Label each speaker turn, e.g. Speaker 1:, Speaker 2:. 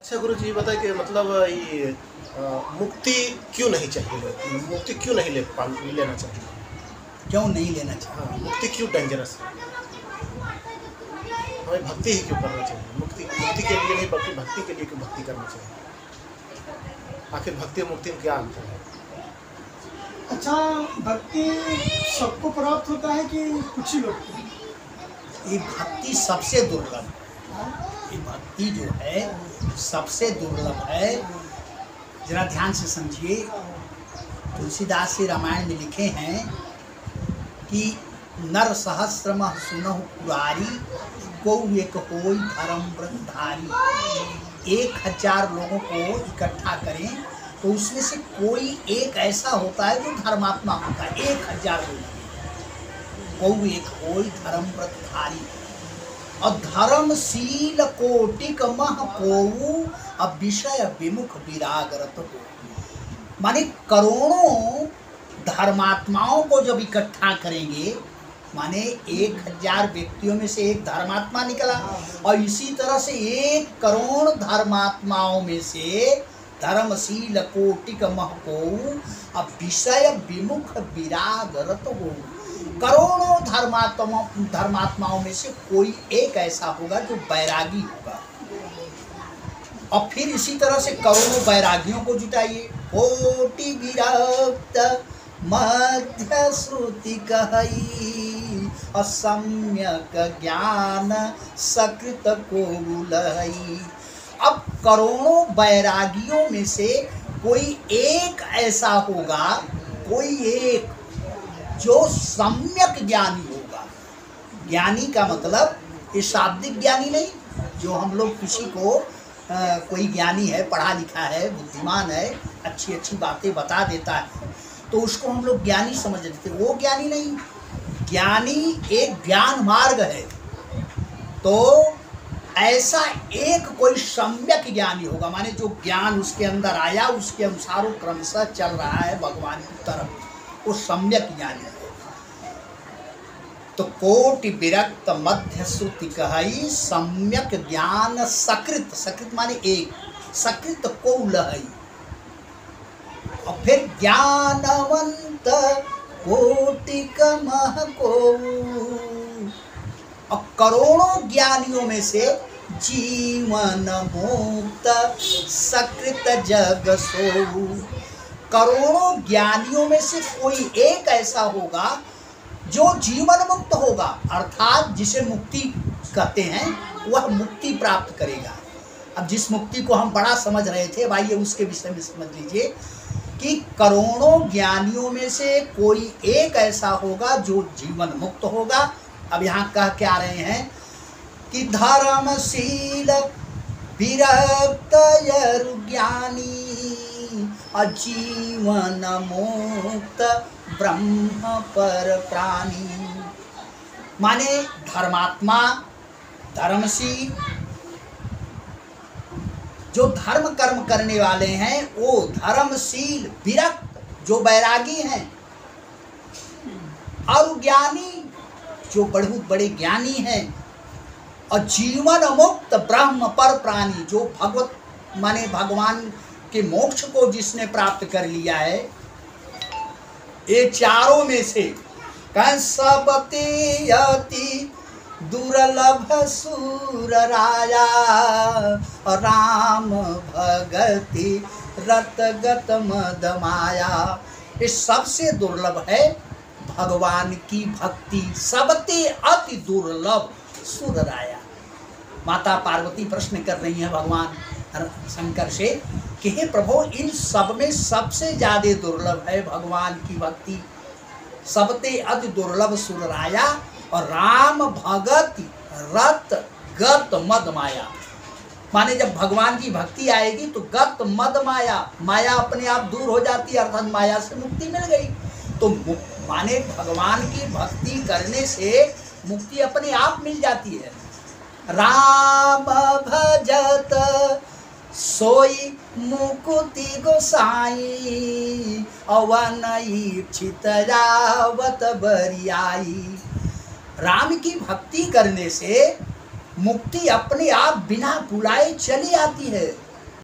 Speaker 1: अच्छा गुरु जी बताए कि मतलब ये मुक्ति क्यों नहीं चाहिए, मुक्ति क्यों नहीं लेना चाहिए?
Speaker 2: क्यों नहीं लेना चाहिए?
Speaker 1: हाँ, मुक्ति क्यों डेंजरस है? हमें भक्ति ही क्यों करना चाहिए? मुक्ति मुक्ति के लिए नहीं बल्कि भक्ति के लिए क्यों भक्ति करना चाहिए? आखिर भक्ति और मुक्ति में क्या अंतर है?
Speaker 3: अच्छा, भक्ति सबको प्राप्त होता है कि कुछ ही लोग को?
Speaker 2: ये भक्ति सबसे दुर्लभ है। ये भक्ति जो है सबसे दुर्लभ है। जरा ध्यान से समझिए। तुलसीदास जी रामायण में लिखे हैं कि नर सहस्रमः सुनहु पुरारी, को एक होई धर्म व्रतधारी। 1000 लोगों को इकट्ठा करें तो उसमें से कोई एक ऐसा होता है जो धर्मात्मा होता है। 1000 लोग, को एक होई धर्म व्रतधारी। और धर्मशील कोटिक मह कोऊ, अब विषय विमुख विरागरत हो। माने करोड़ों धर्मात्माओं को जब इकट्ठा करेंगे, माने 1000 व्यक्तियों में से एक धर्मात्मा निकला, और इसी तरह से 1 करोड़ धर्मात्माओं में से धर्मशील कोटिक मह कोऊ, अब विषय विमुख विरागरत हो। करोड़ों धर्मात्माओं में से कोई एक ऐसा होगा जो बैरागी होगा। और फिर इसी तरह से करोड़ों बैरागियों को जुटाइए। कोटि विरक्त मध्य श्रुति कही, असम्यक ज्ञान सकृत को लहई। अब करोड़ों बैरागियों में से कोई एक ऐसा होगा, कोई एक जो सम्यक ज्ञानी होगा। ज्ञानी का मतलब ये शाब्दिक ज्ञानी नहीं, जो हम लोग किसी को कोई ज्ञानी है, पढ़ा लिखा है, बुद्धिमान है, अच्छी अच्छी बातें बता देता है तो उसको हम लोग ज्ञानी समझ लेते, वो ज्ञानी नहीं। ज्ञानी एक ज्ञान मार्ग है। तो ऐसा एक कोई सम्यक ज्ञानी होगा, माने जो ज्ञान उसके अंदर आया उसके अनुसार वो क्रमशः चल रहा है भगवान की तरफ, वो सम्यक ज्ञानी है। तो कोटि विरक्त मध्य श्रुति कही, सम्यक ज्ञान सकृत, सकृत माने एक, सकृत को लहई। और फिर ज्ञानवंत कोटिक मह को, और करोड़ों ज्ञानियों में से जीवन मुक्त सकृत जग सो। करोड़ों ज्ञानियों में से कोई एक ऐसा होगा जो जीवन मुक्त होगा, अर्थात जिसे मुक्ति कहते हैं, वह मुक्ति प्राप्त करेगा। अब जिस मुक्ति को हम बड़ा समझ रहे थे, भाई ये उसके विषय में समझ लीजिए कि करोड़ों ज्ञानियों में से कोई एक ऐसा होगा जो जीवन मुक्त होगा। अब यहाँ कह के आ रहे हैं कि धर्मशील विरक्त ज्ञानी, अजीवन मुक्त ब्रह्म पर प्राणी। माने धर्मात्मा, धर्मशील, जो धर्म कर्म करने वाले हैं वो धर्मशील, विरक्त जो बैरागी हैं, और ज्ञानी जो बहुत बड़े ज्ञानी हैं, और जीवन मुक्त ब्रह्म पर प्राणी जो भगवत माने भगवान के मोक्ष को जिसने प्राप्त कर लिया है। ये चारों में से सबते अति दुर्लभ सुर राया, राम भगति रतगत मद माया। ये सबसे दुर्लभ है भगवान की भक्ति, सबते अति दुर्लभ सुर राया। माता पार्वती प्रश्न कर रही हैं भगवान शंकर से कि हे प्रभु, इन सब में सबसे ज्यादा दुर्लभ है भगवान की भक्ति। सबते अति दुर्लभ सुर राया, और राम भगति रत गत मद माया। माने जब भगवान की भक्ति आएगी तो गत मद माया, माया अपने आप दूर हो जाती है, अर्थात माया से मुक्ति मिल गई। तो माने भगवान की भक्ति करने से मुक्ति अपने आप मिल जाती है। राम भजत सोई मुकुति गोसाई, अवन इच्छित जावत बरियाई। राम की भक्ति करने से मुक्ति अपने आप बिना बुलाए चली आती है।